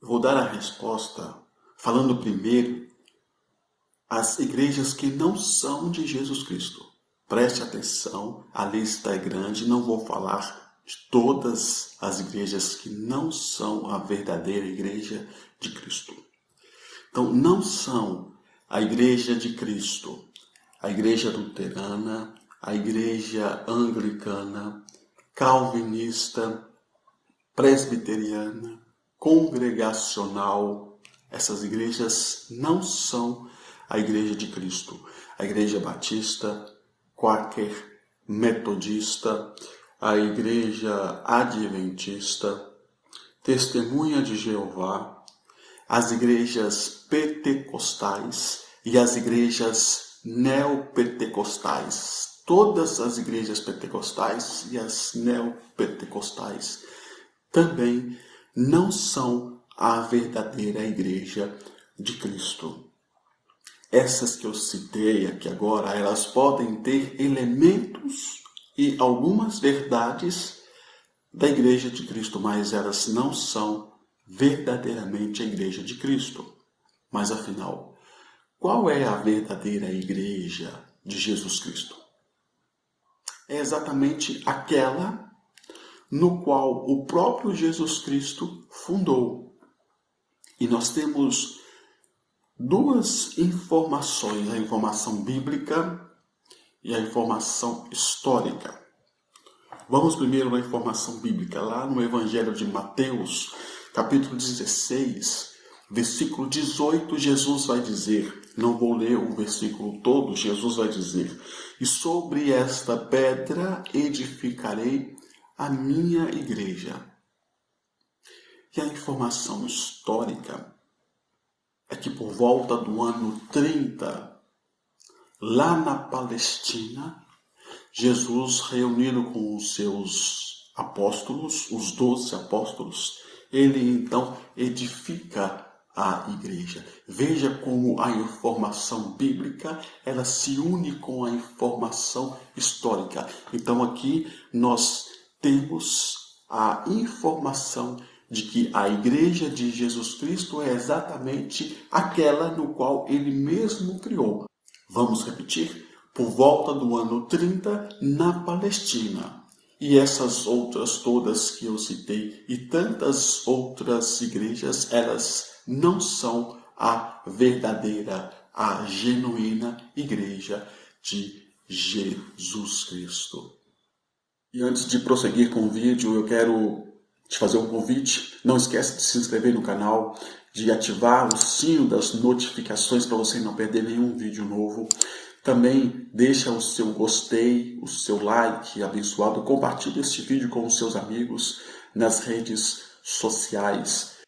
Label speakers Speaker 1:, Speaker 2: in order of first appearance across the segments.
Speaker 1: Eu vou dar a resposta falando primeiro as igrejas que não são de Jesus Cristo. Preste atenção, a lista é grande, não vou falar de todas as igrejas que não são a verdadeira igreja de Cristo. Então, não são a igreja de Cristo, a igreja luterana, a igreja anglicana, calvinista, presbiteriana, congregacional. Essas igrejas não são a igreja de Cristo. A igreja batista, quaker, metodista, a igreja adventista, testemunha de Jeová, as igrejas pentecostais e as igrejas neopentecostais. Todas as igrejas pentecostais e as neopentecostais também não são a verdadeira igreja de Cristo. Essas que eu citei aqui agora, elas podem ter elementos e algumas verdades da igreja de Cristo, mas elas não são verdadeiramente a igreja de Cristo. Mas afinal, qual é a verdadeira igreja de Jesus Cristo? É exatamente aquela no qual o próprio Jesus Cristo fundou. E nós temos duas informações, a informação bíblica e a informação histórica. Vamos primeiro na informação bíblica, lá no Evangelho de Mateus, capítulo 16, versículo 18, Jesus vai dizer, não vou ler o versículo todo, Jesus vai dizer, e sobre esta pedra edificarei a minha igreja. E a informação histórica é que por volta do ano 30, lá na Palestina, Jesus, reunido com os seus apóstolos, os 12 apóstolos, ele então edifica a igreja. Veja como a informação bíblica, ela se une com a informação histórica. Então aqui nós temos a informação de que a igreja de Jesus Cristo é exatamente aquela no qual ele mesmo criou. Vamos repetir? Por volta do ano 30, na Palestina. E essas outras todas que eu citei e tantas outras igrejas, elas não são a verdadeira, a genuína igreja de Jesus Cristo. E antes de prosseguir com o vídeo, eu quero te fazer um convite. Não esquece de se inscrever no canal, de ativar o sino das notificações para você não perder nenhum vídeo novo. Também deixa o seu gostei, o seu like abençoado. Compartilhe este vídeo com os seus amigos nas redes sociais.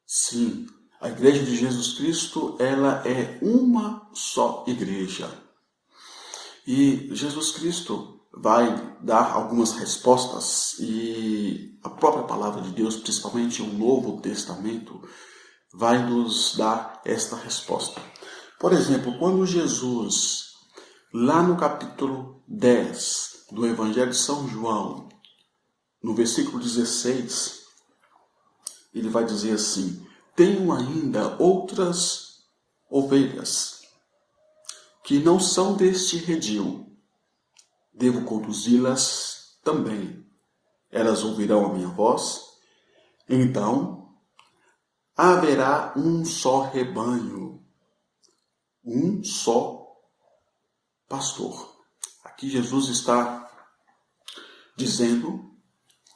Speaker 1: Sim, a igreja de Jesus Cristo, ela é uma só igreja. E Jesus Cristo vai dar algumas respostas e a própria palavra de Deus, principalmente o Novo Testamento, vai nos dar esta resposta. Por exemplo, quando Jesus, lá no capítulo 10 do Evangelho de São João, no versículo 16, ele vai dizer assim, tenho ainda outras ovelhas que não são deste redil, devo conduzi-las também. Elas ouvirão a minha voz, então haverá um só rebanho, um só pastor. Aqui Jesus está dizendo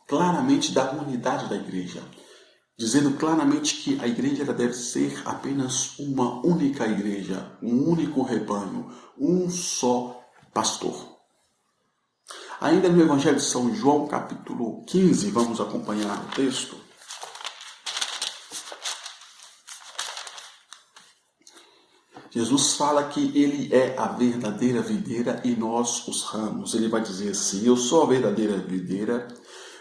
Speaker 1: claramente da unidade da igreja, dizendo claramente que a igreja ela deve ser apenas uma única igreja, um único rebanho, um só pastor. Ainda no Evangelho de São João, capítulo 15, vamos acompanhar o texto. Jesus fala que ele é a verdadeira videira e nós os ramos. Ele vai dizer assim, eu sou a verdadeira videira,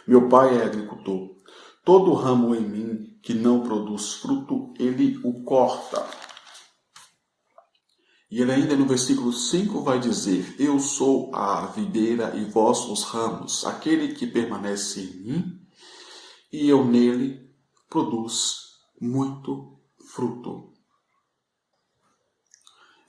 Speaker 1: meu pai é agricultor. Todo ramo em mim que não produz fruto, ele o corta. E ele ainda no versículo 5 vai dizer: eu sou a videira e vós os ramos. Aquele que permanece em mim e eu nele produz muito fruto.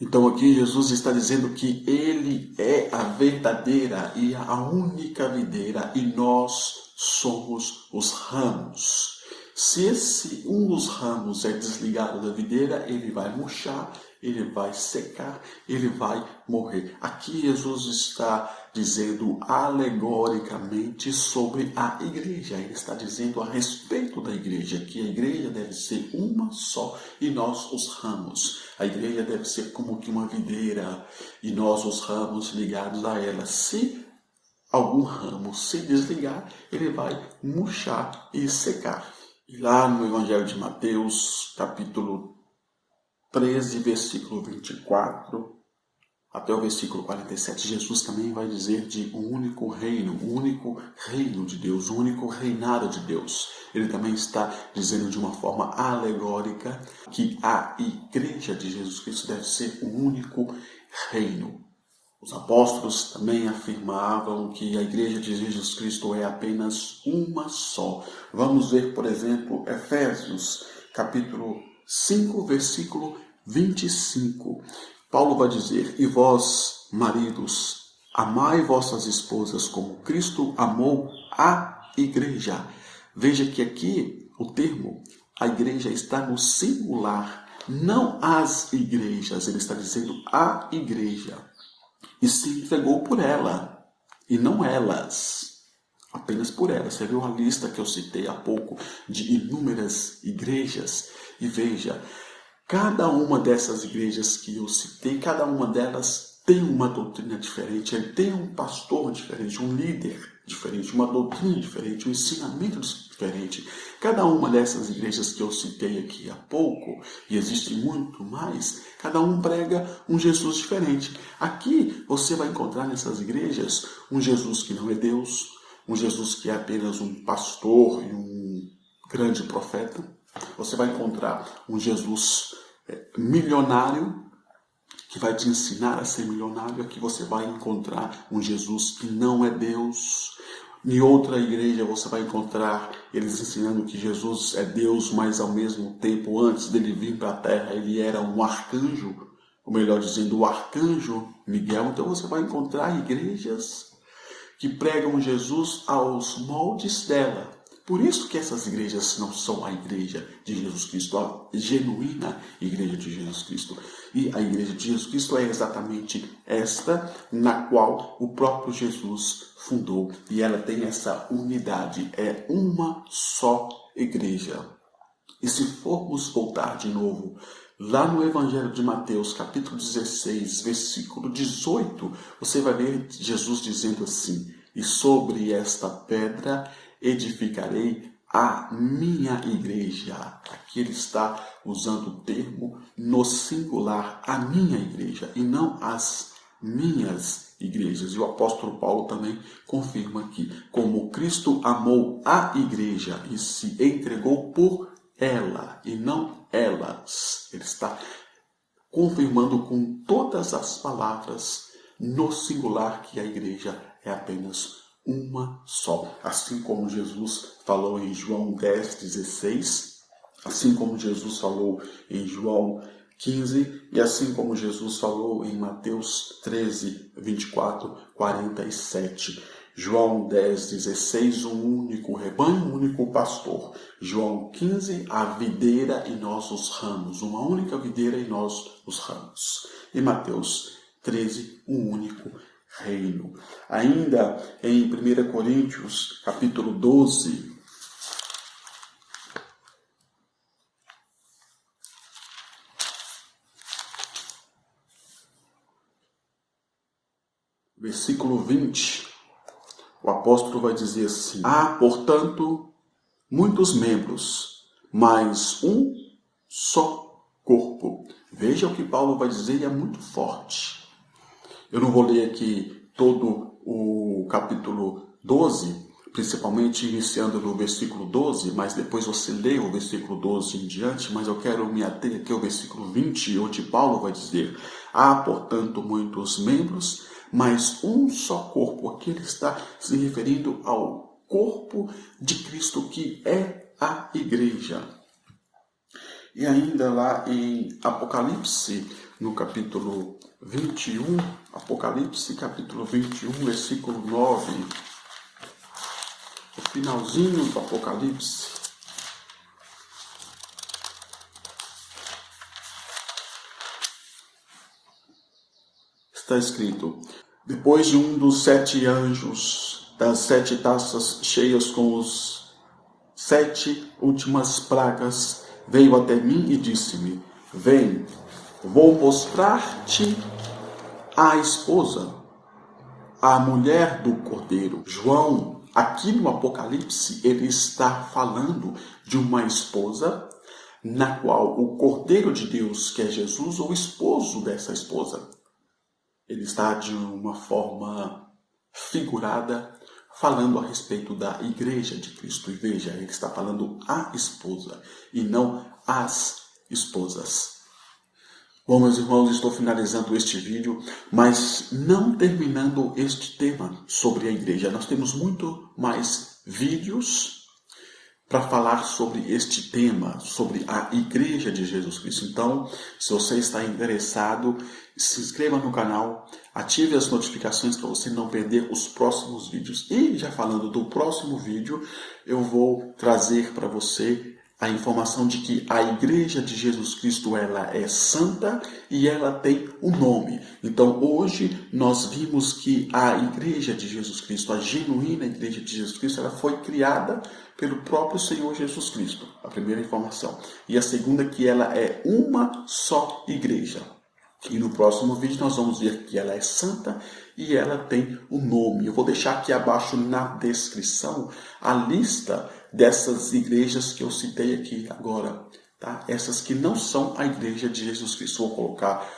Speaker 1: Então aqui Jesus está dizendo que ele é a verdadeira e a única videira e nós somos os ramos. Se um dos ramos é desligado da videira, ele vai murchar, ele vai secar, ele vai morrer. Aqui Jesus está dizendo alegoricamente sobre a igreja. Ele está dizendo a respeito da igreja, que a igreja deve ser uma só e nós os ramos. A igreja deve ser como que uma videira e nós os ramos ligados a ela. Se algum ramo se desligar, ele vai murchar e secar. E lá no Evangelho de Mateus, capítulo 13, versículo 24, até o versículo 47, Jesus também vai dizer de um único reino de Deus, um único reinado de Deus. Ele também está dizendo de uma forma alegórica que a igreja de Jesus Cristo deve ser um único reino. Os apóstolos também afirmavam que a igreja de Jesus Cristo é apenas uma só. Vamos ver, por exemplo, Efésios, capítulo 5, versículo 25. Paulo vai dizer: e vós, maridos, amai vossas esposas como Cristo amou a igreja. Veja que aqui o termo, a igreja, está no singular, não as igrejas. Ele está dizendo a igreja. E se entregou por ela, e não elas, apenas por ela. Você viu a lista que eu citei há pouco de inúmeras igrejas? E veja, cada uma dessas igrejas que eu citei, cada uma delas tem uma doutrina diferente, tem um pastor diferente, um líder diferente, uma doutrina diferente, um ensinamento diferente. Cada uma dessas igrejas que eu citei aqui há pouco, e existe muito mais, cada um prega um Jesus diferente. Aqui você vai encontrar nessas igrejas um Jesus que não é Deus, um Jesus que é apenas um pastor e um grande profeta. Você vai encontrar um Jesus milionário, que vai te ensinar a ser milionário. Aqui você vai encontrar um Jesus que não é Deus. Em outra igreja você vai encontrar eles ensinando que Jesus é Deus, mas ao mesmo tempo, antes dele vir para a terra, ele era um arcanjo, ou melhor dizendo, o arcanjo Miguel. Então você vai encontrar igrejas que pregam Jesus aos moldes dela. Por isso que essas igrejas não são a igreja de Jesus Cristo, a genuína igreja de Jesus Cristo. E a igreja de Jesus Cristo é exatamente esta na qual o próprio Jesus fundou. E ela tem essa unidade, é uma só igreja. E se formos voltar de novo lá no Evangelho de Mateus, capítulo 16, versículo 18, você vai ver Jesus dizendo assim: e sobre esta pedra edificarei a minha igreja. Aqui ele está usando o termo no singular, a minha igreja, e não as minhas igrejas. E o apóstolo Paulo também confirma aqui: como Cristo amou a igreja e se entregou por ela, e não elas. Ele está confirmando com todas as palavras no singular que a igreja é apenas uma só. Assim como Jesus falou em João 10:16, assim como Jesus falou em João 15, e assim como Jesus falou em Mateus 13, 24, 47. João 10:16, um único rebanho, um único pastor. João 15, a videira e nós os ramos, uma única videira e nós os ramos. E Mateus 13, um único reino. Ainda em 1 Coríntios, capítulo 12, versículo 20, o apóstolo vai dizer assim: há, portanto, muitos membros, mas um só corpo. Veja o que Paulo vai dizer, e é muito forte. Eu não vou ler aqui todo o capítulo 12, principalmente iniciando no versículo 12, mas depois você lê o versículo 12 em diante, mas eu quero me ater aqui ao versículo 20, onde Paulo vai dizer: há, portanto, muitos membros, mas um só corpo. Aqui ele está se referindo ao corpo de Cristo, que é a igreja. E ainda lá em Apocalipse, no capítulo 21, Apocalipse capítulo 21, versículo 9, o finalzinho do Apocalipse, está escrito: depois de um dos 7 anjos das 7 taças cheias com os 7 últimas pragas veio até mim e disse-me: vem, vou mostrar-te a esposa, a mulher do Cordeiro. João, aqui no Apocalipse, ele está falando de uma esposa na qual o Cordeiro de Deus, que é Jesus, o esposo dessa esposa. Ele está de uma forma figurada falando a respeito da igreja de Cristo. E veja, ele está falando a esposa e não as esposas. Bom, meus irmãos, estou finalizando este vídeo, mas não terminando este tema sobre a igreja. Nós temos muito mais vídeos para falar sobre este tema, sobre a igreja de Jesus Cristo. Então, se você está interessado, se inscreva no canal, ative as notificações para você não perder os próximos vídeos. E já falando do próximo vídeo, eu vou trazer para você a informação de que a igreja de Jesus Cristo, ela é santa e ela tem um nome. Então hoje nós vimos que a igreja de Jesus Cristo, a genuína igreja de Jesus Cristo, ela foi criada pelo próprio Senhor Jesus Cristo. A primeira informação. E a segunda, que ela é uma só igreja. E no próximo vídeo nós vamos ver que ela é santa e ela tem um nome. Eu vou deixar aqui abaixo na descrição a lista dessas igrejas que eu citei aqui agora, tá? Essas que não são a igreja de Jesus Cristo. Vou colocar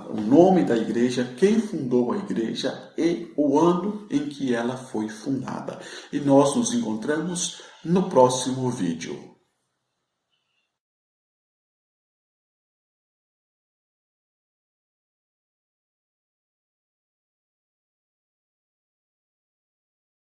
Speaker 1: o nome da igreja, quem fundou a igreja e o ano em que ela foi fundada. E nós nos encontramos no próximo vídeo.